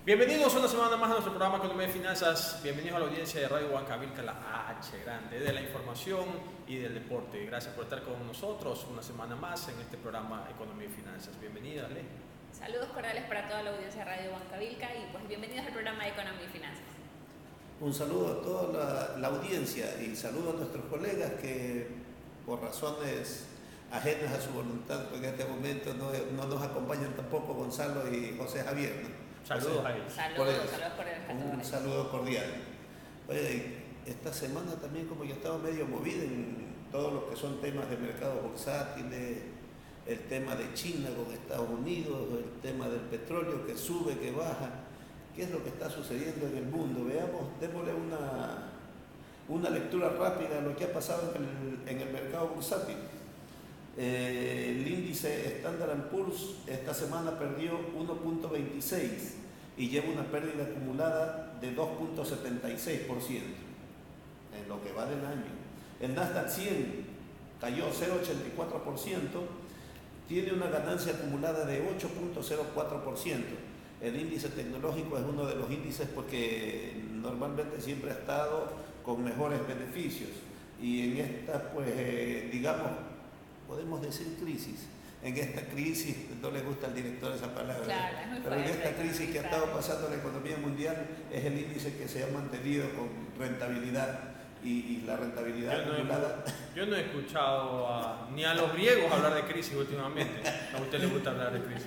Bienvenidos una semana más a nuestro programa Economía y Finanzas. Bienvenidos a la audiencia de Radio Huancavilca, la H grande, de la información y del deporte. Gracias por estar con nosotros una semana más en este programa Economía y Finanzas. Bienvenida, Ale. Saludos cordiales para toda la audiencia de Radio Huancavilca y pues bienvenidos al programa de Economía y Finanzas. Un saludo a toda la audiencia y saludo a nuestros colegas que por razones ajenas a su voluntad, porque en este momento no nos acompañan tampoco Gonzalo y José Javier, ¿no? Saludos a ellos. Saludos cordiales a todos. Un saludo cordial. Oye, esta semana también como yo estaba medio movido en todo lo que son temas de mercado bursátil, el tema de China con Estados Unidos, el tema del petróleo que sube, que baja. ¿Qué es lo que está sucediendo en el mundo? Veamos, démosle una lectura rápida a lo que ha pasado en el mercado bursátil. El índice Standard & Poor's esta semana perdió 1.26 y lleva una pérdida acumulada de 2.76% en lo que va del año. El Nasdaq 100 cayó 0.84%, tiene una ganancia acumulada de 8.04%. El índice tecnológico es uno de los índices porque normalmente siempre ha estado con mejores beneficios y en esta, pues, digamos, podemos decir crisis. En esta crisis, no le gusta al director esa palabra, claro, pero en esta crisis que ha estado pasando la economía mundial es el índice que se ha mantenido con rentabilidad y la rentabilidad acumulada. Yo no he escuchado ni a los griegos hablar de crisis últimamente. A usted le gusta hablar de crisis.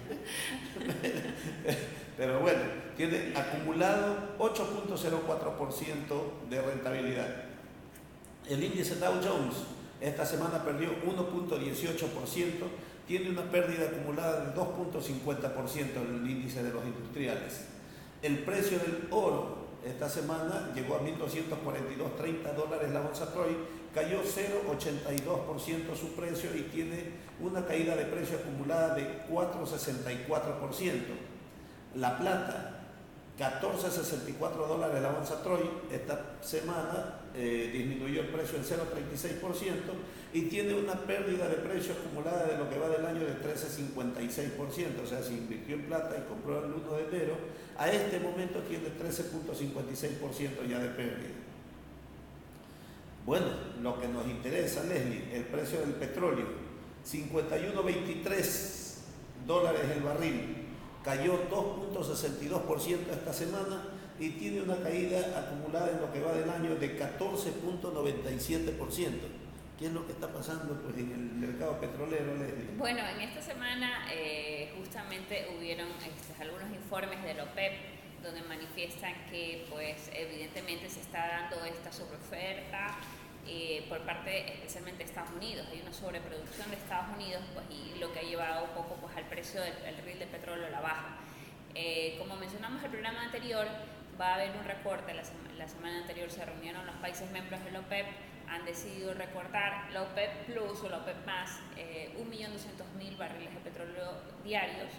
Pero bueno, tiene acumulado 8.04% de rentabilidad. El índice Dow Jones esta semana perdió 1.18%, tiene una pérdida acumulada de 2.50% en el índice de los industriales. El precio del oro esta semana llegó a $1.242.30 la onza Troy, cayó 0.82% su precio y tiene una caída de precio acumulada de 4.64%. La plata, $14.64 la onza Troy, esta semana disminuyó el precio en 0.36% y tiene una pérdida de precio acumulada de lo que va del año de 13.56%, o sea, si invirtió en plata y compró el 1 de enero, a este momento tiene 13.56% ya de pérdida. Bueno, lo que nos interesa, Leslie, el precio del petróleo, $51.23 el barril, cayó 2.62% esta semana y tiene una caída acumulada en lo que va del año de 14.97%. ¿Qué es lo que está pasando pues, en el mercado petrolero, Leslie? Bueno, en esta semana justamente hubieron algunos informes de la OPEP donde manifiestan que pues evidentemente se está dando esta sobreoferta por parte especialmente de Estados Unidos. Hay una sobreproducción de Estados Unidos pues, y lo que ha llevado un poco pues, al precio del barril de petróleo a la baja. Como mencionamos en el programa anterior, va a haber un recorte. La semana anterior se reunieron los países miembros de la OPEP, han decidido recortar la OPEP Plus o la OPEP más 1.200.000 barriles de petróleo diarios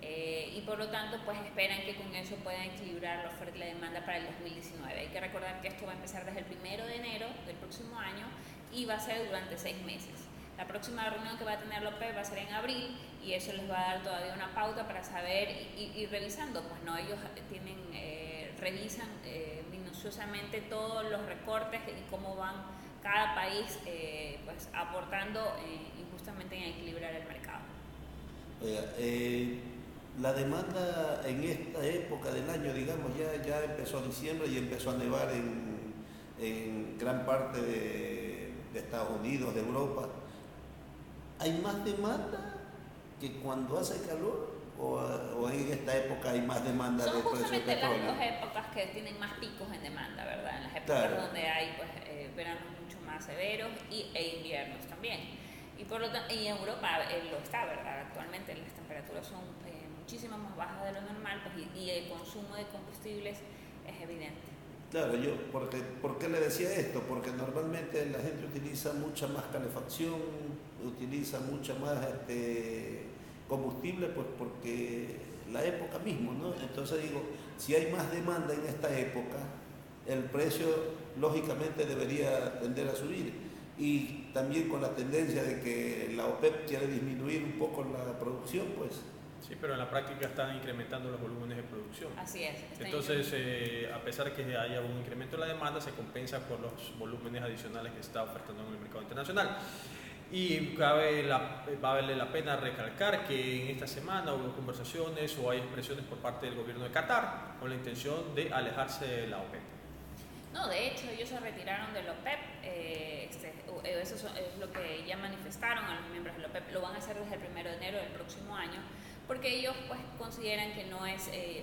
y por lo tanto pues esperan que con eso puedan equilibrar la oferta y la demanda para el 2019. Hay que recordar que esto va a empezar desde el 1 de enero del próximo año y va a ser durante 6 meses. La próxima reunión que va a tener la OPEP va a ser en abril y eso les va a dar todavía una pauta para saber y revisando, pues no, ellos revisan minuciosamente todos los recortes y cómo van cada país pues aportando justamente en equilibrar el mercado. La demanda en esta época del año, digamos, ya empezó diciembre y empezó a nevar en gran parte de Estados Unidos, de Europa. ¿Hay más demanda que cuando hace calor o en esta época hay más demanda Son del precio del justamente petróleo? las dos épocas que tienen más picos en demanda, ¿verdad? En las épocas donde hay pues, veranos mucho más severos e inviernos también. Y por lo tanto, y en Europa lo está, ¿verdad? Actualmente las temperaturas son muchísimo más bajas de lo normal pues, y el consumo de combustibles es evidente. Claro, ¿por qué le decía esto? Porque normalmente la gente utiliza mucha más calefacción, utiliza mucha más combustible, pues porque la época mismo, ¿no? Entonces digo, si hay más demanda en esta época, el precio lógicamente debería tender a subir. Y también con la tendencia de que la OPEP quiere disminuir un poco la producción, pues Sí, pero en la práctica están incrementando los volúmenes de producción. Así es. Entonces, a pesar de que haya un incremento en la demanda, se compensa por los volúmenes adicionales que se está ofertando en el mercado internacional. Y vale la pena recalcar que en esta semana hubo conversaciones o hay expresiones por parte del gobierno de Qatar con la intención de alejarse de la OPEP. No, de hecho ellos se retiraron del OPEP, eso es lo que ya manifestaron a los miembros del OPEP, lo van a hacer desde el 1 de enero del próximo año, porque ellos pues consideran que no es, y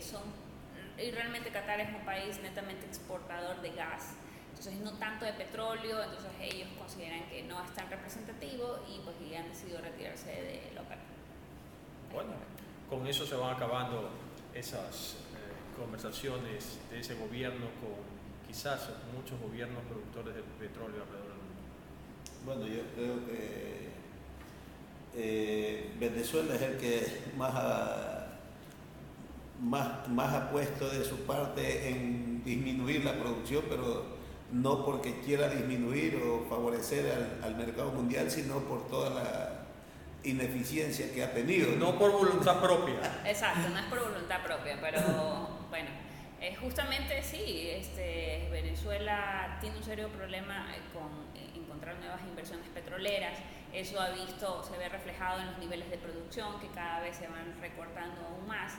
realmente Qatar es un país netamente exportador de gas, entonces no tanto de petróleo, entonces ellos consideran que no es tan representativo y pues ya han decidido retirarse del OPEP. Bueno, con eso se van acabando esas conversaciones de ese gobierno con quizás muchos gobiernos productores de petróleo alrededor del mundo. Bueno, yo creo que Venezuela es el que más ha puesto de su parte en disminuir la producción, pero no porque quiera disminuir o favorecer al mercado mundial, sino por toda la ineficiencia que ha tenido. No por voluntad propia. Exacto, no es por voluntad propia, pero bueno, justamente sí, Venezuela tiene un serio problema con encontrar nuevas inversiones petroleras. Eso se ve reflejado en los niveles de producción que cada vez se van recortando aún más.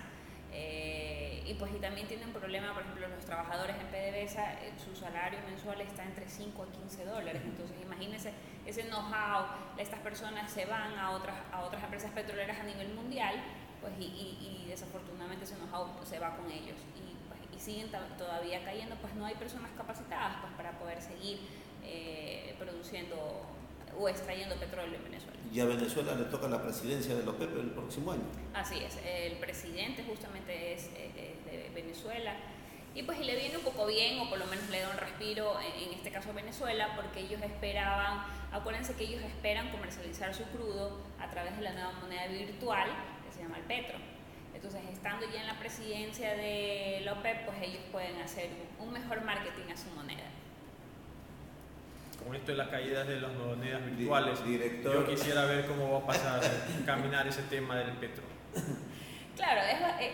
Y también tienen un problema, por ejemplo, los trabajadores en PDVSA, su salario mensual está entre 5 a 15 dólares. Entonces, imagínense ese know-how, estas personas se van a otras empresas petroleras a nivel mundial, pues, y desafortunadamente ese know-how se va con ellos. Y siguen todavía cayendo, pues no hay personas capacitadas pues, para poder seguir produciendo o extrayendo petróleo en Venezuela. Y a Venezuela le toca la presidencia de la OPEP el próximo año. Así es, el presidente justamente es de Venezuela y pues le viene un poco bien, o por lo menos le da un respiro en este caso a Venezuela, porque ellos esperaban, acuérdense que ellos esperan comercializar su crudo a través de la nueva moneda virtual que se llama el Petro. Entonces, estando ya en la presidencia de la OPEP, pues ellos pueden hacer un mejor marketing a su moneda. Con esto de las caídas de las monedas virtuales, Director. Yo quisiera ver cómo va a pasar a caminar ese tema del petro. Claro,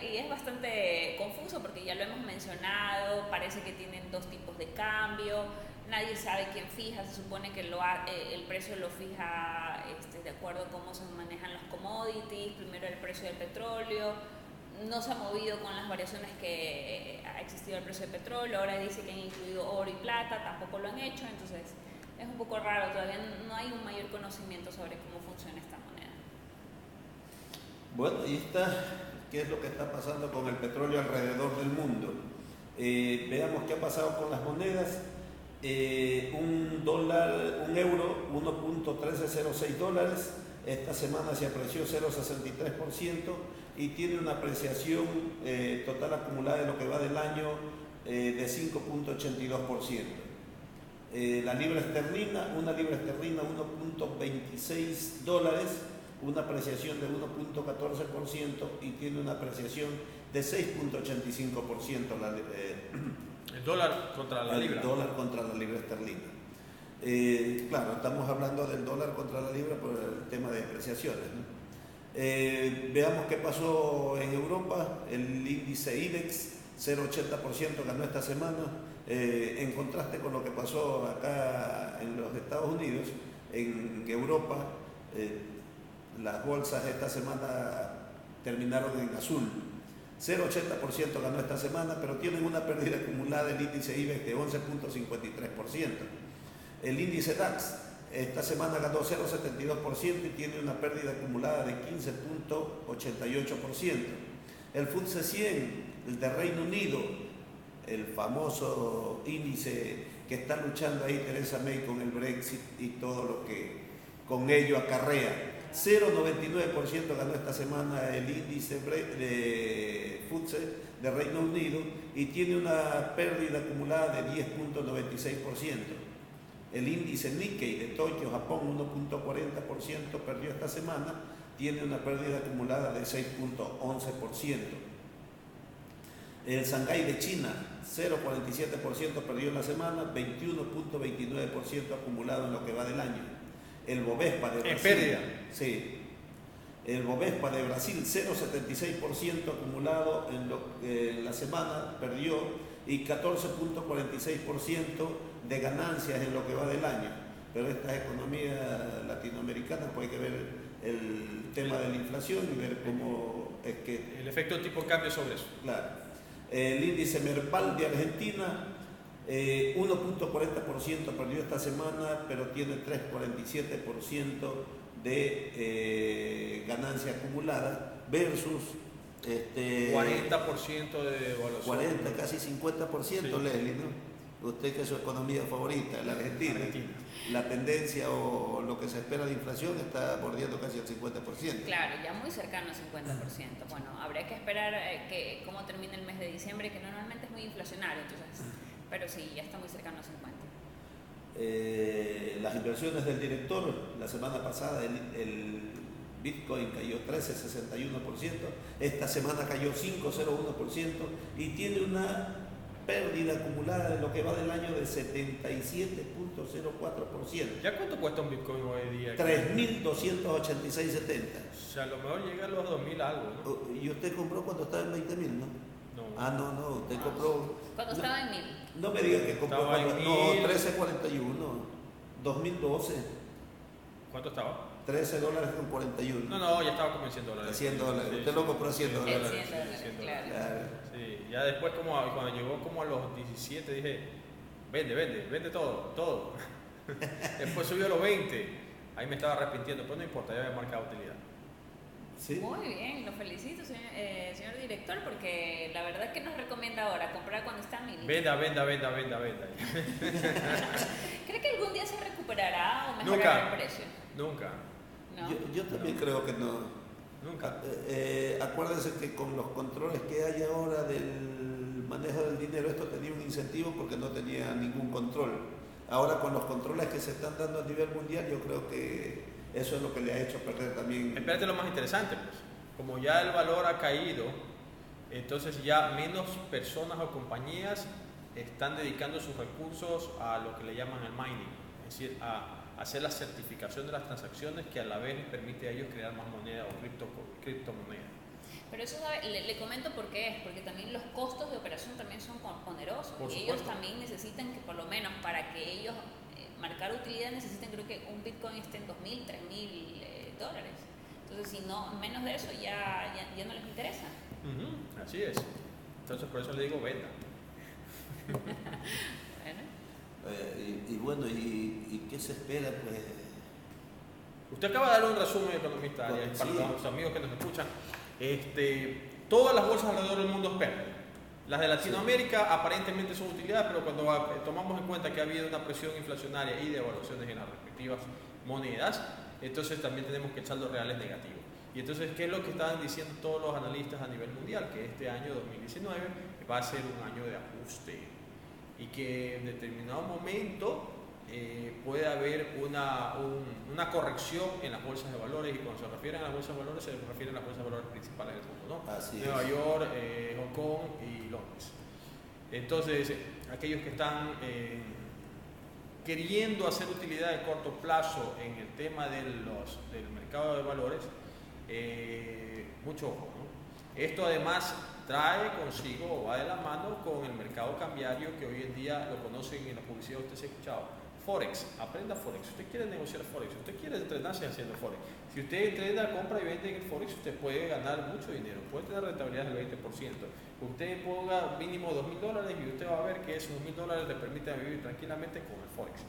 y es bastante confuso porque ya lo hemos mencionado, parece que tienen dos tipos de cambio, nadie sabe quién fija, se supone que el precio lo fija de acuerdo a cómo se manejan los commodities, primero el precio del petróleo, no se ha movido con las variaciones que ha existido el precio del petróleo, ahora dice que han incluido oro y plata, tampoco lo han hecho, entonces es un poco raro, todavía no hay un mayor conocimiento sobre cómo funciona esta moneda. Bueno, ¿qué es lo que está pasando con el petróleo alrededor del mundo? Veamos qué ha pasado con las monedas. Un euro, 1.1306 dólares, esta semana se apreció 0.63% y tiene una apreciación total acumulada de lo que va del año de 5.82%. Una libra esterlina, 1.26 dólares, una apreciación de 1.14% y tiene una apreciación de 6.85%. El dólar contra la libra. El dólar contra la libra esterlina. Claro, estamos hablando del dólar contra la libra por el tema de apreciaciones, ¿no? Veamos qué pasó en Europa. El índice IBEX 0,80% ganó esta semana, en contraste con lo que pasó acá en los Estados Unidos. En Europa las bolsas esta semana terminaron en azul. 0,80% ganó esta semana, pero tienen una pérdida acumulada del índice IBEX de 11.53%. El índice DAX esta semana ganó 0,72% y tiene una pérdida acumulada de 15.88%. El FTSE 100, el de Reino Unido, el famoso índice que está luchando ahí Theresa May con el Brexit y todo lo que con ello acarrea, 0,99% ganó esta semana el índice de FTSE de Reino Unido y tiene una pérdida acumulada de 10.96%. El índice Nikkei de Tokio, Japón, 1.40% perdió esta semana, tiene una pérdida acumulada de 6.11%. El Shanghái de China, 0,47% perdió en la semana, 21.29% acumulado en lo que va del año. El Bovespa de Brasil, pérdida. Sí. El Bovespa de Brasil 0,76% acumulado en la semana, perdió, y 14,46% de ganancias en lo que va del año. Pero esta economía latinoamericana, pues hay que ver el tema de la inflación y ver cómo es que... El efecto tipo cambio sobre eso. Claro. El índice Merval de Argentina, 1,40% perdió esta semana, pero tiene 3,47% de ganancia acumulada versus 40% de devaluación. 40, casi 50%, sí. Leslie, ¿no? Usted, que es su economía favorita, la Argentina. La tendencia o lo que se espera de inflación está bordeando casi el 50%. Claro, ya muy cercano al 50%. Bueno, habría que esperar cómo termine el mes de diciembre, que normalmente es muy inflacionario, entonces, pero sí, ya está muy cercano al 50%. Las inversiones del director, la semana pasada el Bitcoin cayó 13,61%, esta semana cayó 5,01% y tiene una pérdida acumulada de lo que va del año de 77,04%. ¿Ya cuánto cuesta un Bitcoin hoy día? 3.286,70. O sea, a lo mejor llega a los 2.000 algo, ¿no? ¿Y usted compró cuando estaba en 20.000, no? No. Ah, no, usted compró... Cuando estaba en 1.000. No me diga que compró Estaba cuando... en No, 1.000. 13,41, 2012. ¿Cuánto estaba? $13,41. No, ya estaba como en $100. $100. Sí, Usted lo compró a $100. $100, claro. claro. Sí, ya después cuando llegó como a los 17 dije, vende todo. Después subió a los 20, ahí me estaba arrepintiendo, pero no importa, ya había marcado utilidad. ¿Sí? Muy bien, lo felicito, señor director, porque la verdad que nos recomienda ahora comprar cuando está mini. Venda. ¿Cree que algún día se recuperará o mejorará el precio? Nunca. ¿No? Yo también creo que no. Nunca. Acuérdense que con los controles que hay ahora del manejo del dinero, esto tenía un incentivo porque no tenía ningún control. Ahora con los controles que se están dando a nivel mundial, yo creo que eso es lo que le ha hecho perder también. Espérate lo más interesante, pues. Como ya el valor ha caído, entonces ya menos personas o compañías están dedicando sus recursos a lo que le llaman el mining, es decir, a hacer la certificación de las transacciones, que a la vez les permite a ellos crear más moneda o criptomoneda. Pero eso le comento por qué es, porque también los costos de operación también son onerosos. Por y supuesto. ellos también necesitan que por lo menos para que ellos marcar utilidad necesitan, creo que un Bitcoin esté en $2.000, $3.000. Entonces si no, menos de eso ya no les interesa. Así es. Entonces por eso le digo venda. Bueno. ¿Y qué se espera? Pues Usted acaba de dar un resumen, economista, Bueno, para sí. los amigos que nos escuchan. Todas las bolsas alrededor del mundo esperan. Las de Latinoamérica aparentemente son utilidades, pero cuando tomamos en cuenta que ha habido una presión inflacionaria y de devaluaciones en las respectivas monedas, entonces también tenemos que echar los reales negativos. Y entonces, ¿qué es lo que están diciendo todos los analistas a nivel mundial? Que este año 2019 va a ser un año de ajuste y que en determinado momento puede haber una corrección en las bolsas de valores, y cuando se refieren a las bolsas de valores se refieren a las bolsas de valores principales del mundo, ¿no? Nueva York, Hong Kong y Londres. Entonces, aquellos que están queriendo hacer utilidad de corto plazo en el tema del mercado de valores, mucho ojo, ¿no? Esto además trae consigo o va de la mano con el mercado cambiario, que hoy en día lo conocen en la publicidad, usted se ha escuchado. Forex, aprenda Forex. Si usted quiere negociar Forex, si usted quiere entrenarse haciendo Forex, si usted entrena, compra y vende en el Forex, usted puede ganar mucho dinero, puede tener rentabilidad del 20%. Usted ponga mínimo $2.000 y usted va a ver que esos $2.000 le permiten vivir tranquilamente con el Forex.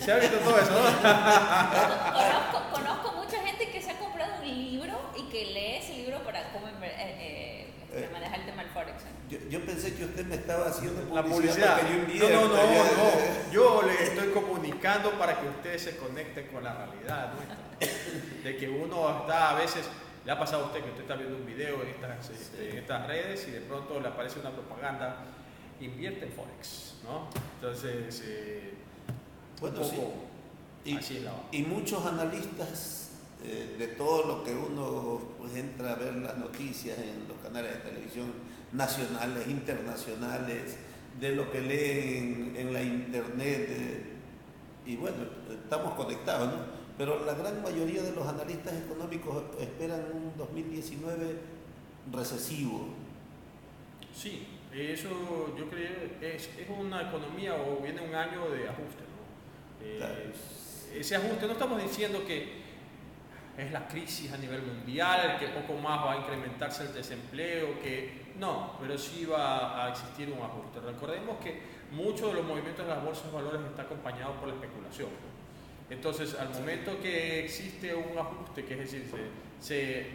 ¿Se ha visto todo eso, no? Conozco mucha gente que se ha comprado un libro y que lee ese libro para cómo manejar el tema del Forex. yo pensé que usted me estaba haciendo La publicidad. para que yo invierta. No. Yo le estoy comunicando para que ustedes se conecten con la realidad nuestra. De que uno está a veces, le ha pasado a usted que usted está viendo un video en estas redes y de pronto le aparece una propaganda, invierte en Forex, ¿no? Entonces, bueno, un poco sí. así es la onda. Y muchos analistas de todo lo que uno pues, entra a ver las noticias en los canales de televisión nacionales, internacionales, de lo que leen en la internet, y bueno, estamos conectados, ¿no? Pero la gran mayoría de los analistas económicos esperan un 2019 recesivo. Sí, eso yo creo es una economía o viene un año de ajuste, ¿no? Claro. Ese ajuste, no estamos diciendo que es la crisis a nivel mundial, que poco más va a incrementarse el desempleo, que no, pero sí va a existir un ajuste. Recordemos que muchos de los movimientos de las bolsas de valores está acompañado por la especulación, ¿no? Entonces, al momento que existe un ajuste, que es decir, se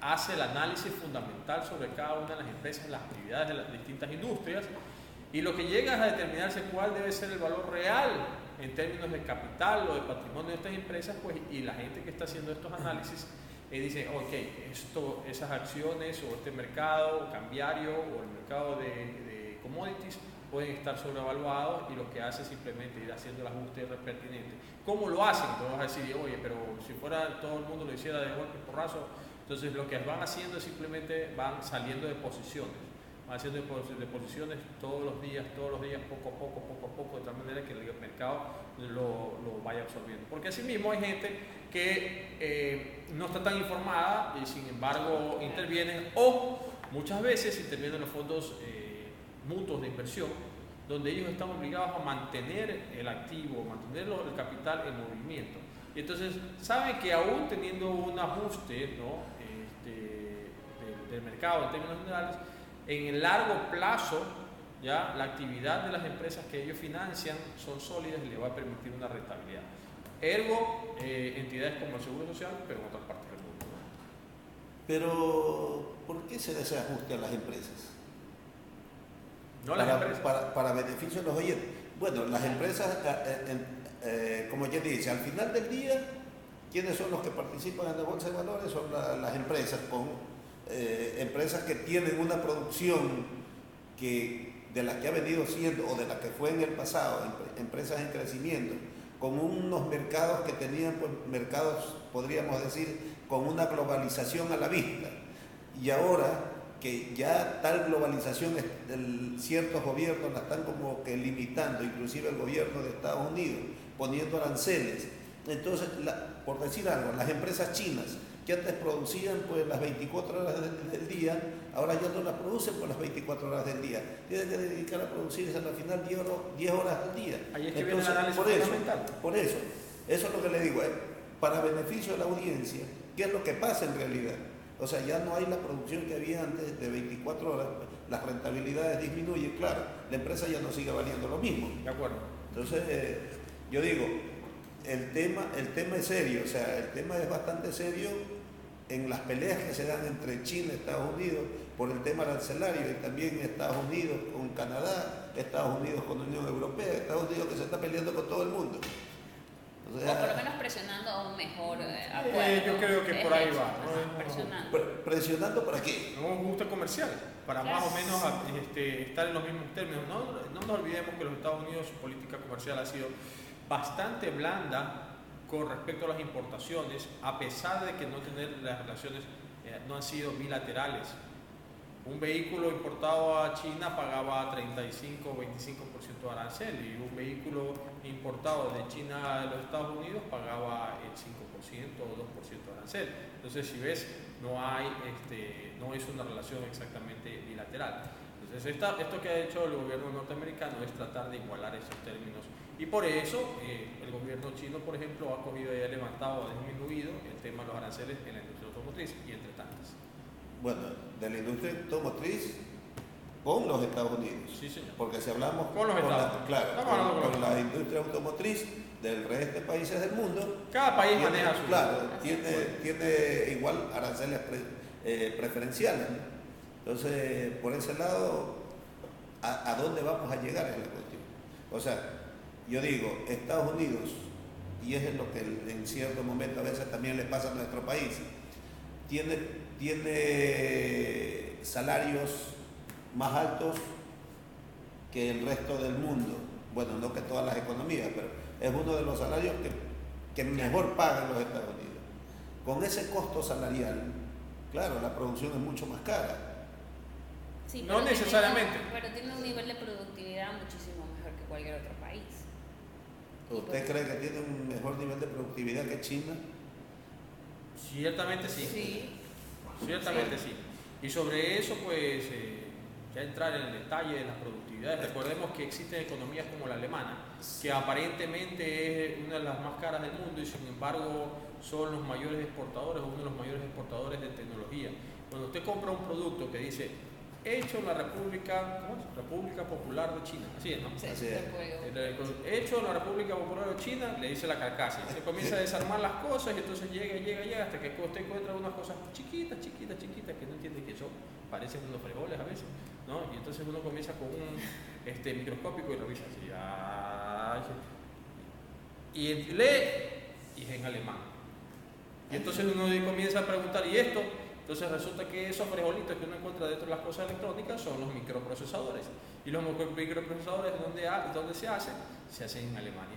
hace el análisis fundamental sobre cada una de las empresas, las actividades de las distintas industrias, y lo que llega es a determinarse cuál debe ser el valor real en términos de capital o de patrimonio de estas empresas, pues, y la gente que está haciendo estos análisis dice, ok, esas acciones o este mercado cambiario o el mercado de commodities pueden estar sobrevaluados, y lo que hace es simplemente ir haciendo el ajuste pertinente. ¿Cómo lo hacen? Entonces vas a decir, oye, pero si fuera todo el mundo lo hiciera de golpe y porrazo. Entonces lo que van haciendo es simplemente van saliendo de posiciones, van haciendo de posiciones todos los días, poco a poco, de tal manera que el mercado lo vaya absorbiendo. Porque asimismo hay gente que no está tan informada y sin embargo intervienen, o muchas veces intervienen los fondos mutuos de inversión, donde ellos están obligados a mantener el activo, mantener el capital en movimiento. Y entonces saben que aún teniendo un ajuste, ¿no?, del mercado en términos generales, en el largo plazo ya la actividad de las empresas que ellos financian son sólidas y les va a permitir una rentabilidad. Ergo, entidades como el Seguro Social, pero en otras partes del mundo, ¿no? Pero, ¿por qué se da ese ajuste a las empresas? No las empresas. Para beneficio de los oyentes. Bueno, las empresas, como ya dice, al final del día, ¿quiénes son los que participan en la bolsa de valores? Son las empresas, empresas que tienen una producción de la que ha venido siendo o de la que fue en el pasado, empresas en crecimiento, con unos mercados que tenían, pues, mercados, podríamos decir, con una globalización a la vista. Y ahora que ya tal globalización, ciertos gobiernos la están como que limitando, inclusive el gobierno de Estados Unidos, poniendo aranceles. Entonces, por decir algo, las empresas chinas que antes producían pues las 24 horas del día, ahora ya no las producen por las 24 horas del día. Tienen que dedicar a producirse al final 10 horas al día. Ahí es que entonces, viene el análisis fundamental. Por eso es lo que le digo, para beneficio de la audiencia, ¿qué es lo que pasa en realidad? O sea, ya no hay la producción que había antes de 24 horas, las rentabilidades disminuyen, claro, la empresa ya no sigue valiendo lo mismo. De acuerdo. Entonces, yo digo, el tema es serio, o sea, el tema es bastante serio en las peleas que se dan entre China y Estados Unidos por el tema arancelario, y también Estados Unidos con Canadá, Estados Unidos con la Unión Europea, Estados Unidos que se está peleando con todo el mundo. O por lo menos presionando a un mejor acuerdo. Yo creo que por ahí va, ¿no? Presionando. ¿Presionando para qué? Un ajuste comercial, para más o menos estar en los mismos términos. No nos olvidemos que los Estados Unidos, su política comercial ha sido bastante blanda con respecto a las importaciones, a pesar de que las relaciones no han sido bilaterales. Un vehículo importado a China pagaba 35 o 25% de arancel, y un vehículo importado de China a los Estados Unidos pagaba el 5% o 2% de arancel. Entonces, si ves, no es una relación exactamente bilateral. Entonces, esto que ha hecho el gobierno norteamericano es tratar de igualar esos términos, y por eso el gobierno chino, por ejemplo, ha cogido y ha levantado, ha disminuido el tema de los aranceles en la industria automotriz, y entre tantas. Bueno, de la industria automotriz con los Estados Unidos. Sí, señor. Porque si hablamos con los Estados Unidos. Claro, con la industria automotriz del resto de países del mundo. Cada país maneja su. Claro, tiene igual aranceles preferenciales, ¿no? Entonces, por ese lado, ¿a dónde vamos a llegar es la cuestión? O sea, yo digo, Estados Unidos, y es lo que en cierto momento a veces también le pasa a nuestro país, tiene salarios más altos que el resto del mundo. Bueno, no que todas las economías, pero es uno de los salarios que mejor pagan los Estados Unidos. Con ese costo salarial, claro, la producción es mucho más cara. Sí, no necesariamente. Pero tiene un nivel de productividad muchísimo mejor que cualquier otro país. ¿Usted cree que tiene un mejor nivel de productividad que China? Ciertamente sí. Sí. Ciertamente sí. Y sobre eso, pues, ya entrar en el detalle de las productividades. Recordemos que existen economías como la alemana, que aparentemente es una de las más caras del mundo y sin embargo son los mayores exportadores o uno de los mayores exportadores de tecnología. Cuando usted compra un producto que dice hecho en la República Popular de China, así es, ¿no? Sí, Así de es. acuerdo. Hecho en la República Popular de China, le dice la carcasa. Se comienza a desarmar las cosas y entonces llega hasta que usted encuentra unas cosas chiquitas que no entiende qué son, parecen unos frijoles a veces, ¿no? Y entonces uno comienza con un microscópico y revisa así, y lee y es en alemán. Y entonces uno comienza a preguntar, ¿y esto? Entonces resulta que esos frijolitos que uno encuentra dentro de las cosas electrónicas son los microprocesadores. Y los microprocesadores, ¿dónde se hacen? Se hacen en Alemania.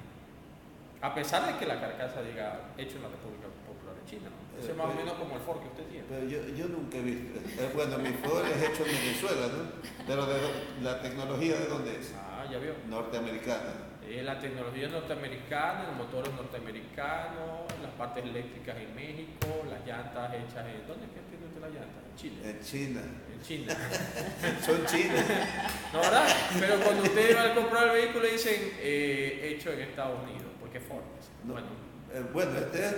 A pesar de que la carcasa diga hecho en la República Popular de China, ¿no? Ese es más o menos como el Ford que usted tiene. Pero yo nunca he visto. Bueno, mi Ford es hecho en Venezuela, ¿no? Pero la tecnología, ¿de dónde es? Ah, ya vio. Norteamericana. La tecnología norteamericana, los motores norteamericanos, las partes eléctricas en México, las llantas hechas en... ¿Dónde es que tiene usted las llantas? En Chile. En China. En China. Son chinos. ¿No, verdad? Pero cuando usted va a comprar el vehículo le dicen hecho en Estados Unidos, porque Ford. No. Bueno, Bueno, este es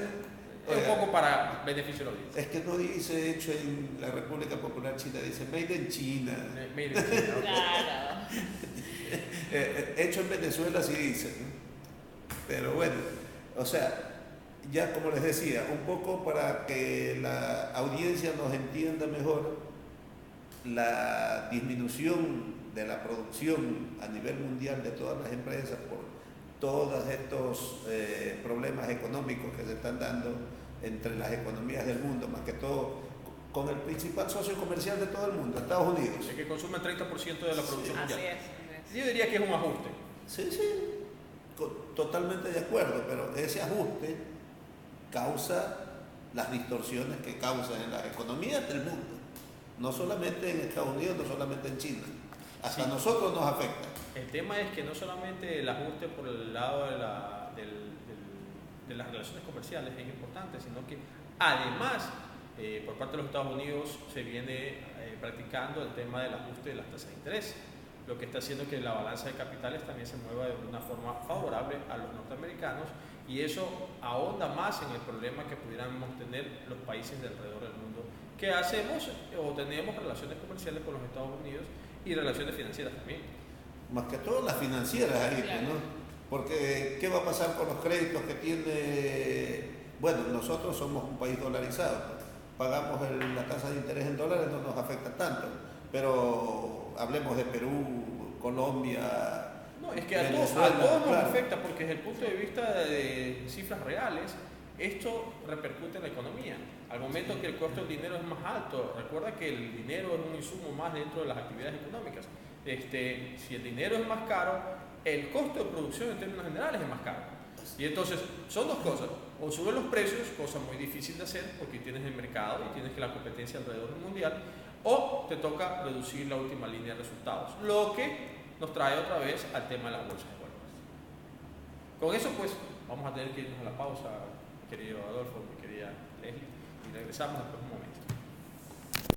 un poco para beneficio de la audiencia. es que no dice hecho en la República Popular China, dice made in China. Made in China, ok. Claro. Hecho en Venezuela sí dice, ¿no? Pero bueno, o sea, ya como les decía, un poco para que la audiencia nos entienda mejor, la disminución de la producción a nivel mundial de todas las empresas por todos estos problemas económicos que se están dando entre las economías del mundo, más que todo con el principal socio comercial de todo el mundo, Estados Unidos. Es que consume el 30% de la producción Así mundial. es. Yo diría que es un ajuste. Sí, totalmente de acuerdo, pero ese ajuste causa las distorsiones que causa en las economías del mundo, no solamente en Estados Unidos, no solamente en China, hasta Sí. nosotros nos afecta. El tema es que no solamente el ajuste por el lado de las relaciones comerciales es importante, sino que además por parte de los Estados Unidos se viene practicando el tema del ajuste de las tasas de interés, lo que está haciendo que la balanza de capitales también se mueva de una forma favorable a los norteamericanos y eso ahonda más en el problema que pudiéramos tener los países de alrededor del mundo que hacemos o tenemos relaciones comerciales con los Estados Unidos y relaciones financieras también. Más que todo las financieras ahí, Claro. ¿no? Porque ¿qué va a pasar con los créditos que tiene? Bueno, nosotros somos un país dolarizado, pagamos la tasa de interés en dólares, no nos afecta tanto, pero hablemos de Perú, Colombia. No, es que a Venezuela, todos nos claro. afecta porque desde el punto de vista de cifras reales, esto repercute en la economía. Al momento que el costo del dinero es más alto, recuerda que el dinero es un insumo más dentro de las actividades económicas. Si el dinero es más caro, el costo de producción en términos generales es más caro. Y entonces son dos cosas, o suben los precios, cosa muy difícil de hacer porque tienes el mercado y tienes que la competencia alrededor del mundial, o te toca reducir la última línea de resultados, lo que nos trae otra vez al tema de la bolsa de valores. Con eso pues vamos a tener que irnos a la pausa, mi querido Adolfo, mi querida Leslie, y regresamos después de un momento.